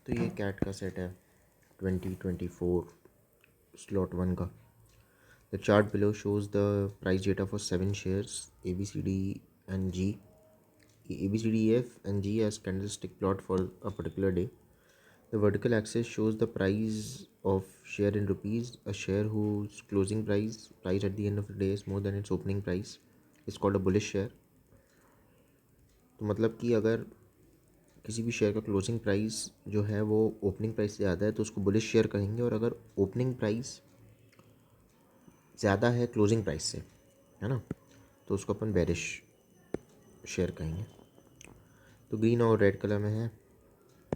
तो ये कैट का सेट है 2024 स्लॉट वन का। The chart below shows the price data for 7 shares ABCD and G, ABCDEF and G as candlestick plot for a particular day. The vertical axis shows the price of share in rupees. A share whose closing price at the end of the day is more than its opening price is called a bullish share. तो मतलब कि अगर किसी भी share का closing price जो है वो ओपनिंग प्राइस से ज़्यादा है तो उसको बुलिश शेयर कहेंगे, और अगर ओपनिंग प्राइस ज़्यादा है क्लोजिंग प्राइस से, है ना, तो उसको अपन बेरिश शेयर कहेंगे। तो ग्रीन और रेड कलर में है।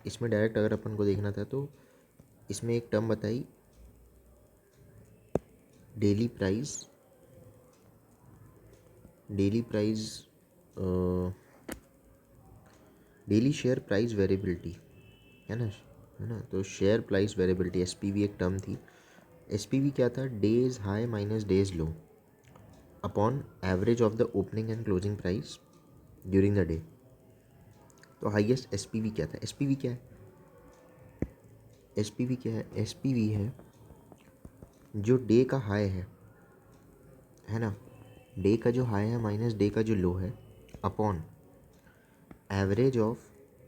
इसमें डायरेक्ट अगर अपन को देखना था तो इसमें एक टर्म बताई, daily price daily share price variability, है ना। तो शेयर प्राइस वेरिएबिलिटी SPV एक टर्म थी। SPV क्या था? Days high minus days low upon average of the opening and closing price during the day. तो हाईएस्ट SPV क्या था? SPV क्या है? SPV है जो डे का हाई है ना, डे का जो हाई है माइनस डे का जो लो है upon average of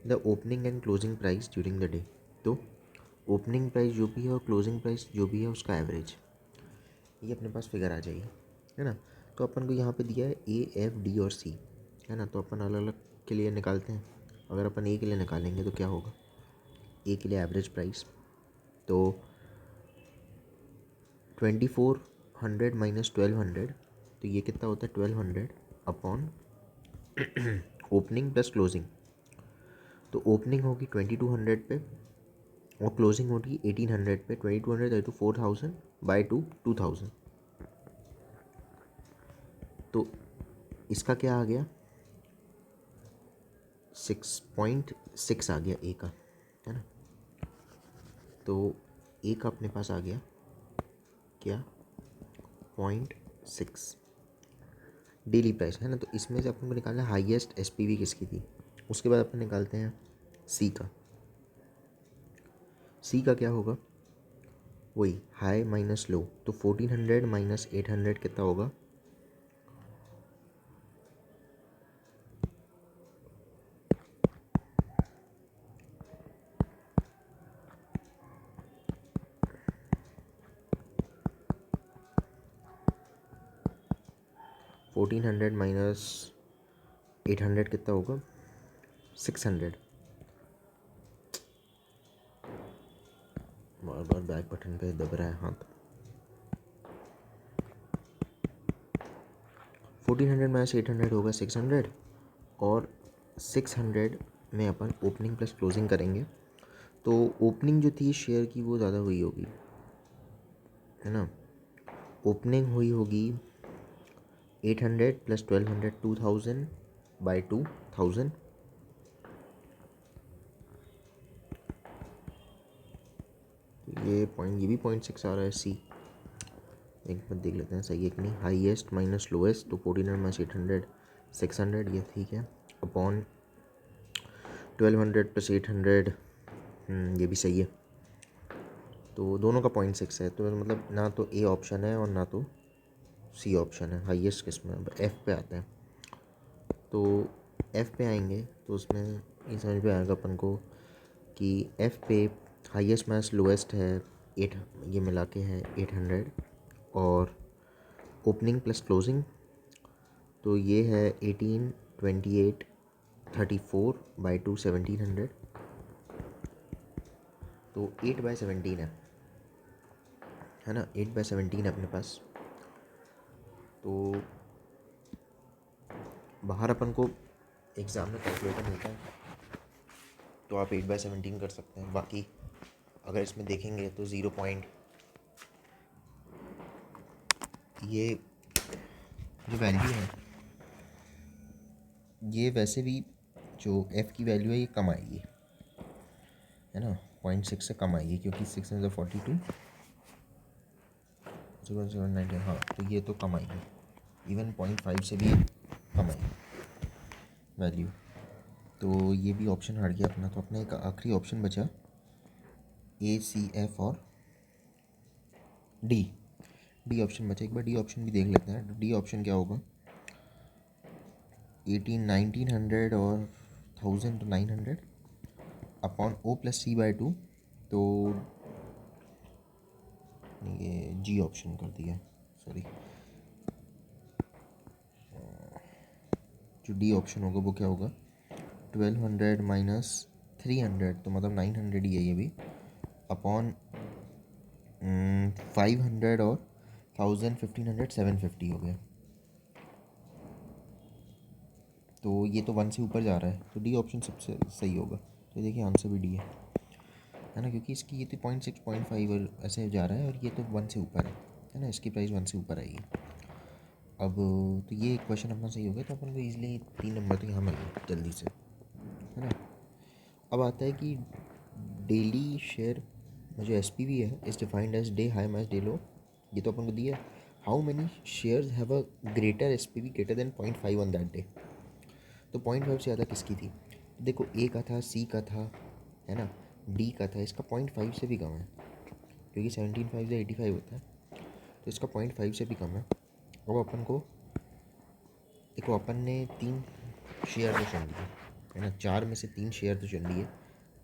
the opening and closing price during the day. तो ओपनिंग प्राइस जो भी है और क्लोजिंग प्राइस जो भी है उसका एवरेज, ये अपने पास फिगर आ जाएगी, है ना। तो अपन को यहाँ पे दिया है AFD और C, है ना। तो अपन अलग अलग के लिए निकालते हैं। अगर अपन A के लिए निकालेंगे तो क्या होगा? A के लिए एवरेज प्राइस, तो 2400 माइनस 1200, तो ये कितना होता है? 1200 अपॉन ओपनिंग प्लस क्लोजिंग। तो ओपनिंग होगी 2200 पे और क्लोजिंग होगी 1800 पे। 2200 तो 4000 बाई 2000। तो इसका क्या आ गया? 6.6 आ गया A का, है ना। तो A का अपने पास आ गया क्या? 0.6 डेली प्राइस, है ना। तो इसमें से अपन को निकालना है हाईएस्ट SPV किसकी थी। उसके बाद अपन निकालते हैं C का। C का क्या होगा? वही हाई माइनस लो। तो 1400 माइनस 800 कितना होगा? $1400 माइनस 800 कितना होगा? 600। बार बार बैक बटन पे दब रहा है हाथ। 1400 माइनस 800 होगा 600, और 600 में अपन ओपनिंग प्लस क्लोजिंग करेंगे। तो ओपनिंग जो थी शेयर की वो ज़्यादा हुई होगी, है ना। ओपनिंग हुई होगी 800 प्लस 1200, 2000 बाई 2000। ये भी 0.6 आ रहा है C। एक बार देख लेते हैं सही है कि नहीं। हाईएस्ट माइनस लोएस्ट, तो 1400 माइनस 800 600, ये ठीक है, अपॉन 1200 प्लस 800, ये भी सही है। तो दोनों का 0.6 है, तो मतलब ना तो A ऑप्शन है और ना तो C ऑप्शन है। हाईएस्ट किस में? F पे आते हैं। तो F पे आएंगे तो उसमें ये समझ में आएगा अपन को कि F पे हाईएस्ट माइनस लोएस्ट है 8, ये मिला के है 800, और ओपनिंग प्लस क्लोजिंग तो ये है 18 28 34 बाई 2 1700। तो 8/17 है ना। 8/17 है अपने पास। तो बाहर अपन को एग्ज़ाम में कैलकुलेटर मिलता है, तो आप 8/17 कर सकते हैं। बाकी अगर इसमें देखेंगे तो 0 पॉइंट, ये जो वैल्यू है ये वैसे भी जो F की वैल्यू है ये कम आएगी, है ना। 0.6 से कम आएगी, क्योंकि 6 × 42 0.790, हाँ, तो ये तो कम आएगी। इवन 0.5 से भी कम आएगी वैल्यू। तो ये भी ऑप्शन हट गया अपना। तो अपना एक आखिरी ऑप्शन बचा ए, सी, एफ और डी। डी ऑप्शन बचा, एक बार डी ऑप्शन भी देख लेते हैं। डी ऑप्शन क्या होगा? 1900 और 1000 तो 900 upon O plus C by 2। तो ये जी ऑप्शन कर दिया, सॉरी। जो डी ऑप्शन होगा वो क्या होगा? 1200 माइनस 300 तो मतलब 900 ही है ये भी, अपॉन 500 और 1000 1500 750 हो गया। तो ये तो 1 से ऊपर जा रहा है, तो डी ऑप्शन सबसे सही होगा। तो ये देखिए आंसर भी डी है ना, क्योंकि इसकी ये तो 0.6 0.5 और ऐसे जा रहा है, और ये तो 1 से ऊपर है ना, इसकी प्राइस 1 से ऊपर आएगी। अब तो ये क्वेश्चन अपना सही हो गया, तो अपन को ईजिली 3 नंबर तो यहाँ मिल गए जल्दी से, है ना। अब आता है कि डेली शेयर जो एस पी वी है is defined as day high minus day low. ये तो अपन को दिया है। How many shares have a greater S P V greater than 0.5 on that day. तो 0.5 से ज़्यादा किसकी थी? देखो ए का था, सी का था, है ना, डी का था। इसका 0.5 से भी कम है, क्योंकि 17.5 से 85 होता है, तो इसका 0.5 से भी कम है। अब अपन को देखो, अपन ने 3 शेयर तो चुन लिए, है ना, 4 में से 3 शेयर तो चुन लिए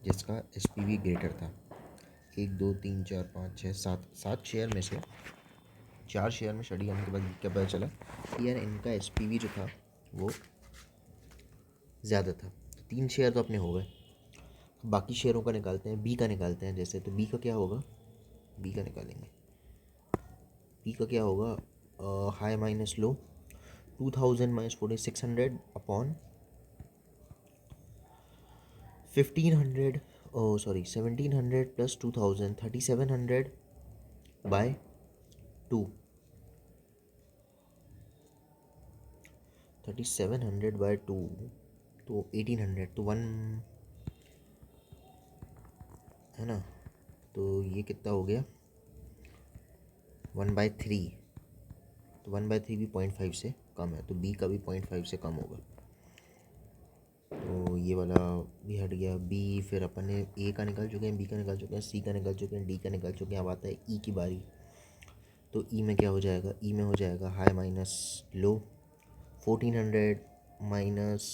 जिसका एस पी वी ग्रेटर था। 1 2 3 4 5 6 7 शेयर में से 4 शेयर में स्टडी करने के बाद क्या पता चला कि यार इनका एस पी वी जो था वो ज़्यादा था। तो 3 शेयर तो अपने हो गए। बाकी शेयरों का निकालते हैं, बी का निकालते हैं जैसे। तो बी का क्या होगा? बी का निकालेंगे। बी का क्या होगा? High minus low, 2000 minus 4600 upon 1500, sorry 1700 plus 2000 3700 by 2। 3700 by 2 तो 1800, तो 1, है ना। तो ये कितना हो गया? 1/3। तो 1/3 भी 0.5 से कम है, तो बी का भी 0.5 से कम होगा। तो ये वाला भी हट गया बी। फिर अपन ने ए का निकाल चुके हैं, बी का निकाल चुके हैं, सी का निकाल चुके हैं, डी का निकाल चुके हैं। अब आता है ई की बारी। तो ई में क्या हो जाएगा? ई में हो जाएगा हाई माइनस लो, 1400 माइनस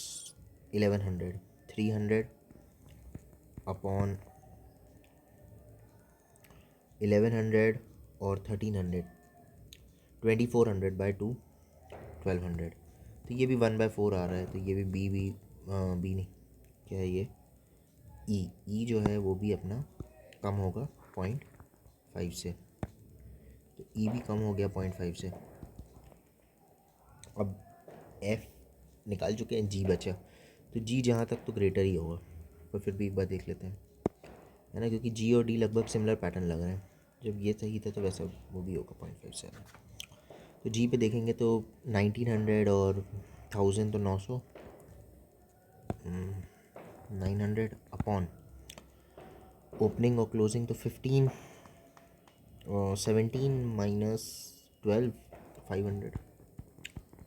1100 300 अपॉन 1100 और 1300 2400 बाई 2 1200। तो ये भी 1/4 आ रहा है, तो ये भी बी नहीं, क्या है ये? ई जो है वो भी अपना कम होगा 0.5 से। तो ई भी कम हो गया 0.5 से। अब एफ निकाल चुके हैं, जी बचा। तो जी जहाँ तक तो ग्रेटर ही होगा, पर फिर भी एक बार देख लेते हैं, है ना, क्योंकि जी और डी लगभग सिमिलर पैटर्न लग रहे हैं। जब ये सही था तो वैसा वो भी होगा 0.5 से। तो जी पे देखेंगे तो 1900 और 1000 तो 900, 900 अपॉन ओपनिंग और क्लोजिंग तो 15 और 17 माइनस 12 500।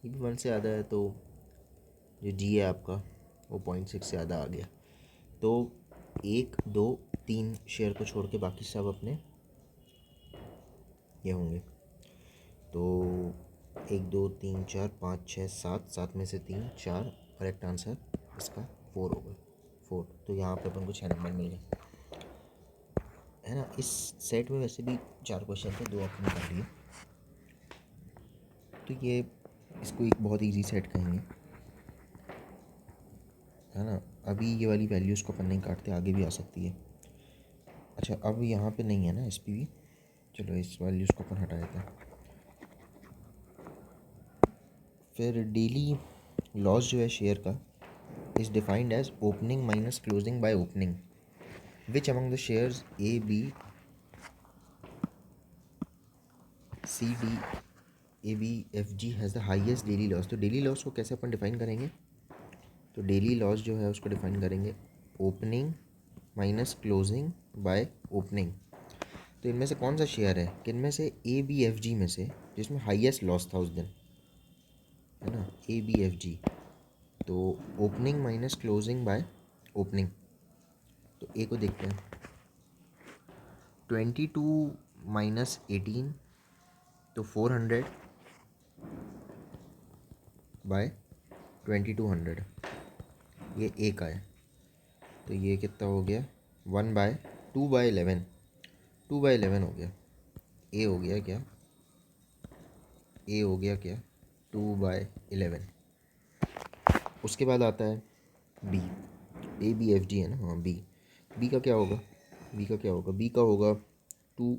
ये भी 1 से ज़्यादा है, तो जो जी है आपका वो 0.6 से ज़्यादा आ गया। तो 1 2 3 शेयर को छोड़ के बाकी सब अपने ये होंगे। तो 1 2 3 4 5 6 7, 7 में से 3 4, करेक्ट आंसर इसका 4 होगा। 4, तो यहाँ पे अपन को 6 नंबर मिल गए, है ना। इस सेट में वैसे भी 4 क्वेश्चन थे, 2 अपने कर लिए, तो ये इसको एक बहुत इजी सेट कहेंगे, है ना। अभी ये वाली वैल्यूज़ को अपन नहीं काटते, आगे भी आ सकती है। अच्छा, अब यहाँ पे नहीं है ना एस पी वी, चलो इस वैल्यूज़ को अपन हटा देते हैं। फिर डेली लॉस जो है शेयर का is defined as opening minus closing by opening, which among the shares A B C D A B F G has the highest daily loss. तो डेली लॉस को कैसे अपन डिफाइन करेंगे? तो daily loss जो है उसको define करेंगे opening minus closing by opening. तो इनमें से कौन सा शेयर है कि इनमें से ए बी एफ जी में से जिसमें हाईएस्ट लॉस था उस दिन, है ना, ए बी एफ जी। तो opening minus closing by opening. तो ए को देखते हैं। 22 माइनस 18 तो 400 बाय 2200, ये ए का है। तो ये कितना हो गया 1/2/11, 2/11 हो गया। ए हो गया क्या, ए हो गया क्या 2/11। उसके बाद आता है B, A B F G है ना, हाँ बी। बी का क्या होगा, बी का क्या होगा, बी का होगा 2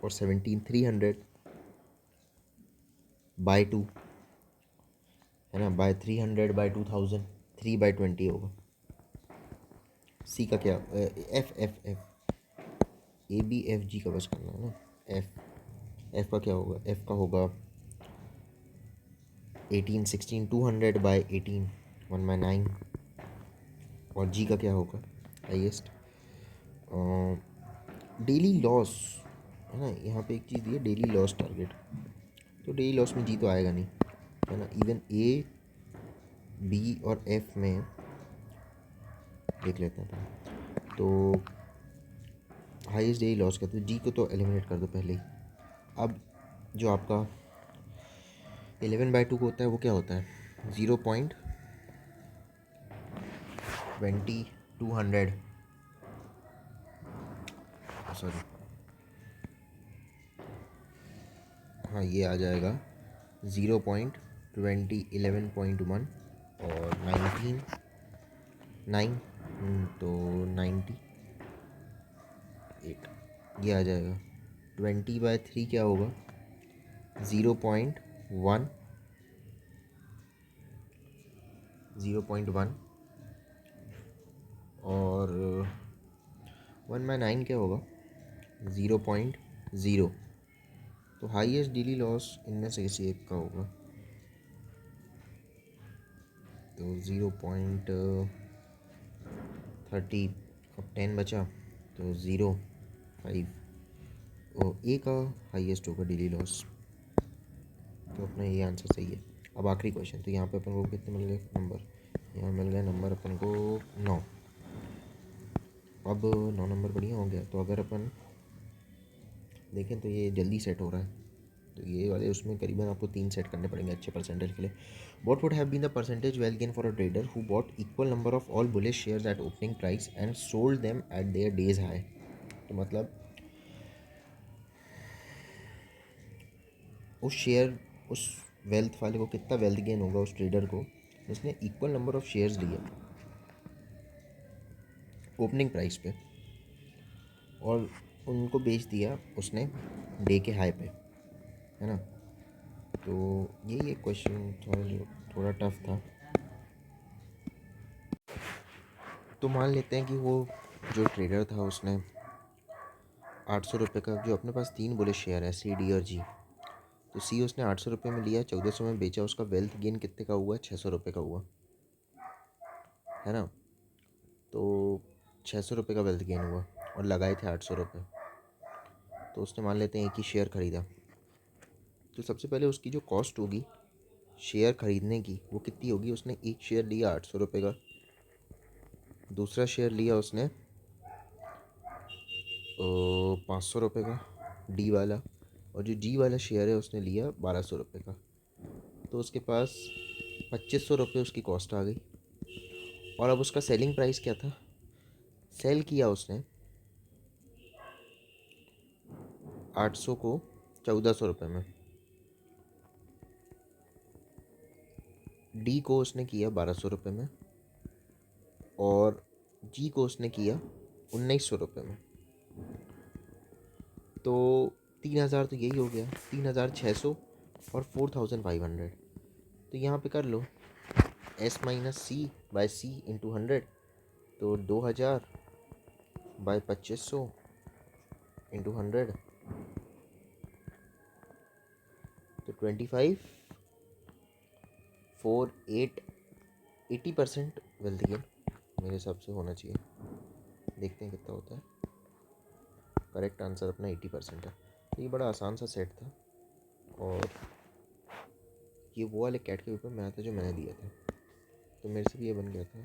और 17 300 बाय 2 है ना, बाय 300 बाय 2000, 3/20 होगा। सी का क्या, F F F A B F G का बस करना है ना। एफ का क्या होगा, एफ का होगा 18 16 200 बाय 18, 1/9। और जी का क्या होगा हाइएस्ट, डेली लॉस है ना, यहाँ पे एक चीज़ दी है डेली लॉस टारगेट, तो डेली लॉस में जी तो आएगा नहीं है ना। इवन ए बी और एफ में देख लेते हैं पहले। तो हाईएस्ट डेली लॉस का, तो जी को तो एलिमिनेट कर दो पहले ही। अब जो आपका 11/2 को होता है वो क्या होता है 0.2200, सॉरी हाँ ये आ जाएगा 0.20 11.1 और 19 9 तो 98, ये आ जाएगा। 20/3 क्या होगा 0.1, 0.1 और 1/9 क्या होगा 0.0। तो हाईएस्ट डेली लॉस इनमें से किसी एक का होगा, तो 0.30, अब 10 बचा तो 0.5, और ए का हाईएस्ट होगा डेली लॉस। तो अपना ये आंसर सही है। अब आखिरी क्वेश्चन, तो यहाँ पे अपन को कितने मिल गए नंबर, यहाँ मिल गए नंबर अपन को 9। अब 9 नंबर बढ़िया हो गया। तो अगर अपन देखें तो ये जल्दी सेट हो रहा है, तो ये वाले उसमें करीबन आपको 3 सेट करने पड़ेंगे अच्छे परसेंटेज के लिए। What would have been the percentage well gain for a trader who bought equal number of all bullish shares at opening price and sold them at their days high. तो मतलब उस share, उस wealth वाले को कितना wealth gain होगा उस trader को जिसने इक्वल नंबर ऑफ शेयर्स लिए ओपनिंग प्राइस पे और उनको बेच दिया उसने डे के हाई पे, है ना। तो यही एक क्वेश्चन था जो थोड़ा टफ था। तो मान लेते हैं कि वो जो ट्रेडर था उसने 800 रुपये का, जो अपने पास 3 बुलिश शेयर है सी डी और जी, तो सी उसने 800 रुपये में लिया, 1400 में बेचा, उसका वेल्थ गेन कितने का हुआ 600 रुपये का हुआ, है ना। तो 600 रुपये का वेल्थ गेन हुआ और लगाए थे 800 रुपये। तो उसने मान लेते हैं एक ही शेयर ख़रीदा, तो सबसे पहले उसकी जो कॉस्ट होगी शेयर ख़रीदने की वो कितनी होगी। उसने एक शेयर लिया 800 रुपये का, दूसरा शेयर लिया उसने 500 रुपये का डी वाला, और जो जी वाला शेयर है उसने लिया 1200 रुपये का। तो उसके पास 2500 रुपये उसकी कॉस्ट आ गई। और अब उसका सेलिंग प्राइस क्या था, सेल किया उसने 800 को 1400 रुपये में, डी को उसने किया 1200 रुपये में, और जी को उसने किया 1900 रुपये में। तो 3000 तो यही हो गया, 3600 और 4500। तो यहाँ पे कर लो एस माइनस सी बाय सी इंटू 100, तो 2000 बाय 2500 इंटू 100, तो 25 4 8 80% वेल्थ गेन मेरे हिसाब से होना चाहिए। देखते हैं कितना होता है। करेक्ट आंसर अपना 80% है। तो ये बड़ा आसान सा सेट था, और ये वो वाले कैट के पेपर में आया था जो मैंने दिया था, तो मेरे से भी ये बन गया था।